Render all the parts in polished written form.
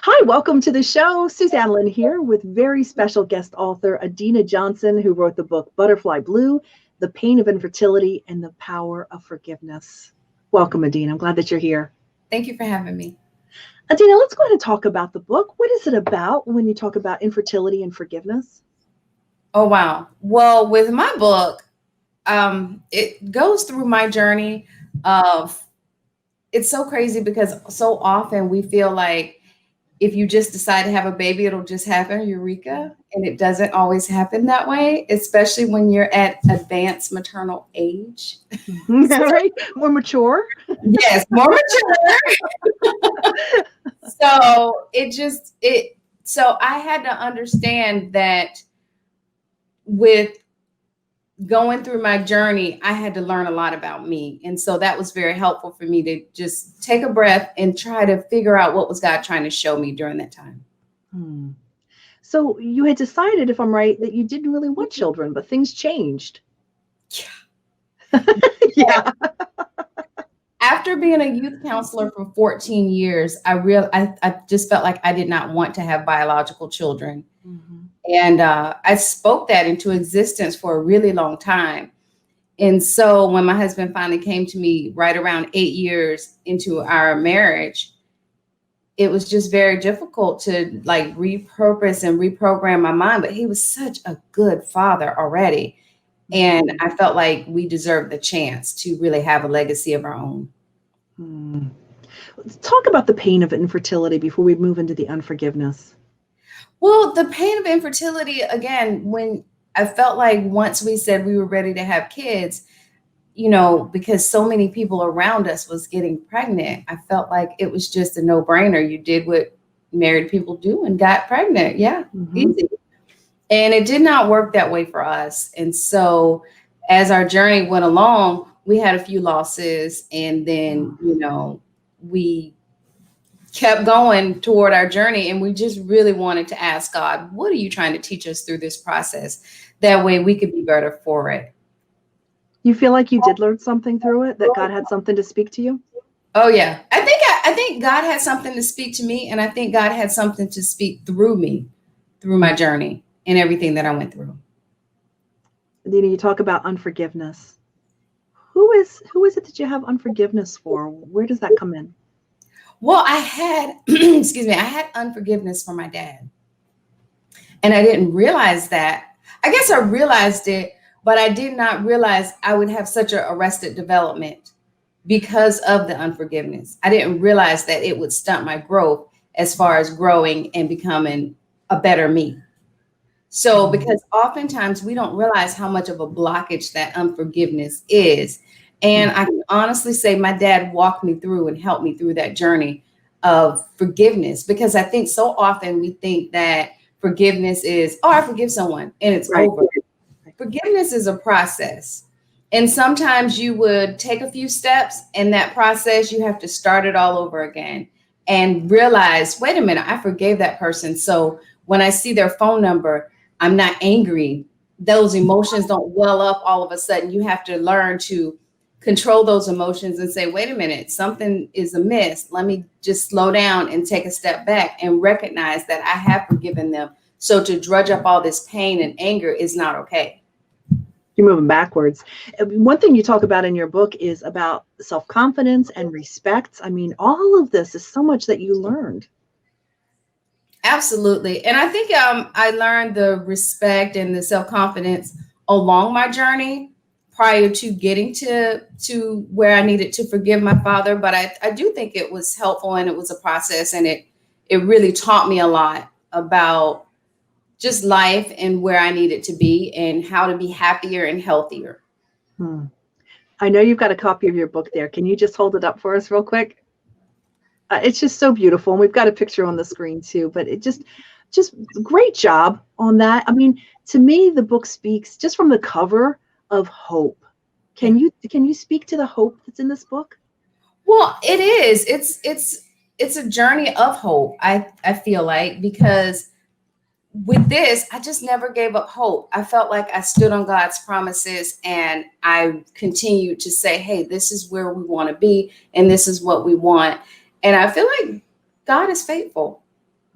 Hi, welcome to the show. Suzanne Lynn here with very special guest author Adinah Johnson, who wrote the book Butterfly Blue, The Pain of Infertility, and the Power of Forgiveness. Welcome, Adinah. I'm glad that you're here. Thank you for having me. Adinah, let's go ahead and talk about the book. What is it about when you talk about infertility and forgiveness? Oh, wow. Well, with my book, it goes through my journey of, it's so crazy because so often we feel like if you just decide to have a baby, it'll just happen, eureka. And it doesn't always happen that way, especially when you're at advanced maternal age. Right? More mature? Yes, more mature. So I had to understand that with going through my journey, I had to learn a lot about me. And so that was very helpful for me to just take a breath and try to figure out what was God trying to show me during that time. So you had decided, if I'm right, that you didn't really want children, but things changed. Yeah. After being a youth counselor for 14 years, I just felt like I did not want to have biological children. Mm-hmm. And I spoke that into existence for a really long time. And so when my husband finally came to me right around 8 years into our marriage, it was just very difficult to like repurpose and reprogram my mind. But he was such a good father already. And I felt like we deserved the chance to really have a legacy of our own. Let's talk about the pain of infertility before we move into the unforgiveness. Well, the pain of infertility, again, when I felt like once we said we were ready to have kids, because so many people around us was getting pregnant, I felt like it was just a no-brainer. You did what married people do and got pregnant. Yeah, easy. And it did not work that way for us. And so as our journey went along, we had a few losses, and then, we kept going toward our journey, and we just really wanted to ask God, what are you trying to teach us through this process? That way we could be better for it. You feel like you did learn something through it, that God had something to speak to you? Oh yeah. I think God had something to speak to me, and I think God had something to speak through me, through my journey and everything that I went through. Adinah, you talk about unforgiveness. Who is it that you have unforgiveness for? Where does that come in? Well, I had, I had unforgiveness for my dad. And I didn't realize that. I guess I realized it, but I did not realize I would have such an arrested development because of the unforgiveness. I didn't realize that it would stunt my growth as far as growing and becoming a better me. So, because oftentimes we don't realize how much of a blockage that unforgiveness is. And I can honestly say my dad walked me through and helped me through that journey of forgiveness, because I think so often we think that forgiveness is, oh, I forgive someone and it's over. Forgiveness is a process. And sometimes you would take a few steps in that process. You have to start it all over again and realize, wait a minute, I forgave that person. So when I see their phone number, I'm not angry. Those emotions don't well up all of a sudden. You have to learn to control those emotions and say, wait a minute, something is amiss. Let me just slow down and take a step back and recognize that I have forgiven them. So to drudge up all this pain and anger is not okay. You're moving backwards. One thing you talk about in your book is about self-confidence and respect. I mean, all of this is so much that you learned. Absolutely. And I think I learned the respect and the self-confidence along my journey prior to getting to where I needed to forgive my father. But I do think it was helpful, and it was a process, and it really taught me a lot about just life and where I needed to be and how to be happier and healthier. I know you've got a copy of your book there. Can you just hold it up for us real quick? It's just so beautiful. And we've got a picture on the screen too, but it just great job on that. I mean, to me, the book speaks just from the cover of hope. Can you speak to the hope that's in this book? Well, it is. It's a journey of hope. I feel like, because with this, I just never gave up hope. I felt like I stood on God's promises, and I continued to say, hey, this is where we want to be, and this is what we want. And I feel like God is faithful.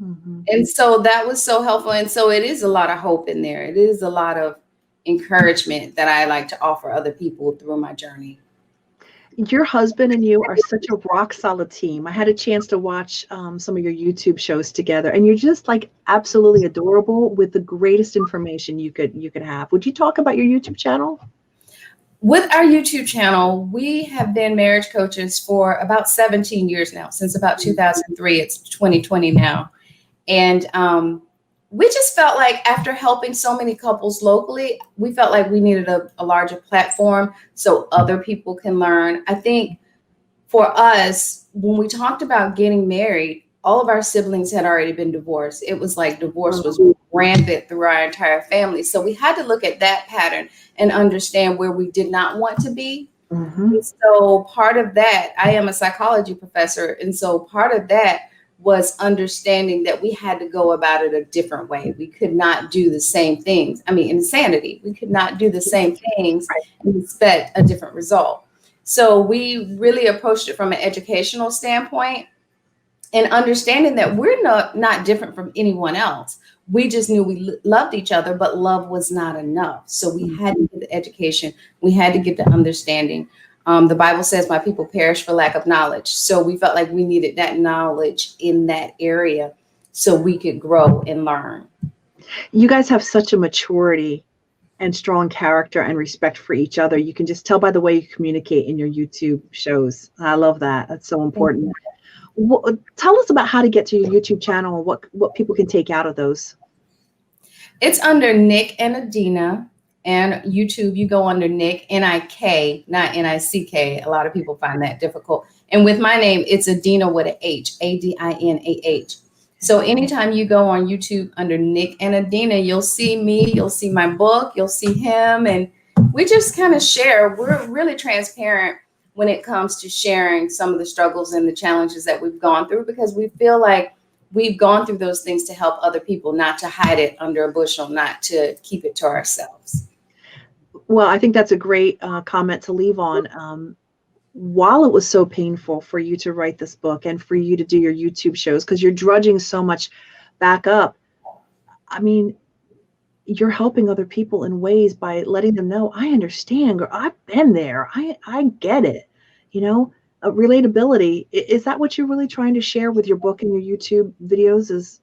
Mm-hmm. And so that was so helpful. And so it is a lot of hope in there. It is a lot of encouragement that I like to offer other people through my journey. Your husband and you are such a rock solid team. I had a chance to watch some of your YouTube shows together, and you're just like absolutely adorable with the greatest information you could have. Would you talk about your YouTube channel? With our YouTube channel, we have been marriage coaches for about 17 years now, since about 2003. It's 2020 now. And we just felt like after helping so many couples locally, we felt like we needed a larger platform so other people can learn. I think for us, when we talked about getting married, all of our siblings had already been divorced. It was like divorce was rampant through our entire family. So we had to look at that pattern and understand where we did not want to be. Mm-hmm. And so part of that, I am a psychology professor. And so part of that was understanding that we had to go about it a different way. We could not do the same things. I mean, insanity. We could not do the same things and expect a different result. So we really approached it from an educational standpoint and understanding that we're not different from anyone else. We just knew we loved each other, but love was not enough. So we had to get the education. We had to get the understanding. The Bible says my people perish for lack of knowledge. So we felt like we needed that knowledge in that area so we could grow and learn. You guys have such a maturity and strong character and respect for each other. You can just tell by the way you communicate in your YouTube shows. I love that. That's so important. Tell us about how to get to your YouTube channel and what people can take out of those. It's under Nik and Adinah. And YouTube, you go under Nik, N-I-K, not N-I-C-K. A lot of people find that difficult. And with my name, it's Adinah with an H, A-D-I-N-A-H. So anytime you go on YouTube under Nik and Adinah, you'll see me, you'll see my book, you'll see him. And we just kind of share. We're really transparent when it comes to sharing some of the struggles and the challenges that we've gone through, because we feel like we've gone through those things to help other people, not to hide it under a bushel, not to keep it to ourselves. Well, I think that's a great comment to leave on. While it was so painful for you to write this book and for you to do your YouTube shows, because you're drudging so much back up, I mean, you're helping other people in ways by letting them know, I understand, or I've been there. I get it. You know, relatability. Is that what you're really trying to share with your book and your YouTube videos? Is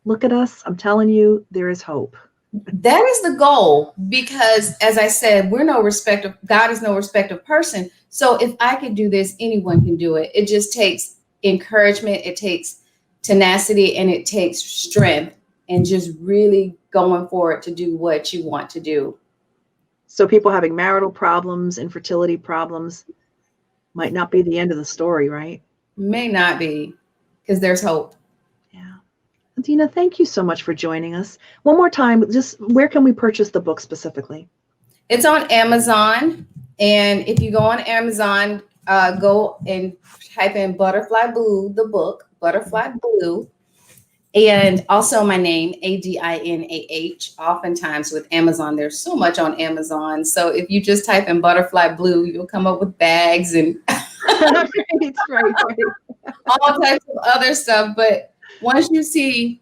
look at us. I'm telling you, there is hope. That is the goal, because as I said, God is no respect of person. So if I could do this, anyone can do it. It just takes encouragement. It takes tenacity, and it takes strength, and just really going for it to do what you want to do. So people having marital problems, infertility problems might not be the end of the story, right? May not be, because there's hope. Yeah. Adinah, thank you so much for joining us. One more time, just where can we purchase the book specifically? It's on Amazon. And if you go on Amazon, go and type in Butterfly Blue, the book, Butterfly Blue. And also my name, Adinah. Oftentimes with Amazon, there's so much on Amazon. So if you just type in Butterfly Blue, you'll come up with bags and right. all types of other stuff. But once you see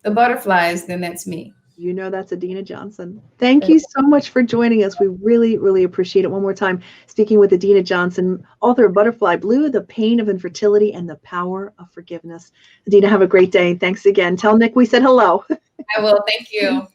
the butterflies, then that's me. You know that's Adinah Johnson. Thank you so much for joining us. We really, really appreciate it. One more time, speaking with Adinah Johnson, author of Butterfly Blue, The Pain of Infertility and the Power of Forgiveness. Adinah, have a great day. Thanks again. Tell Nik we said hello. I will. Thank you.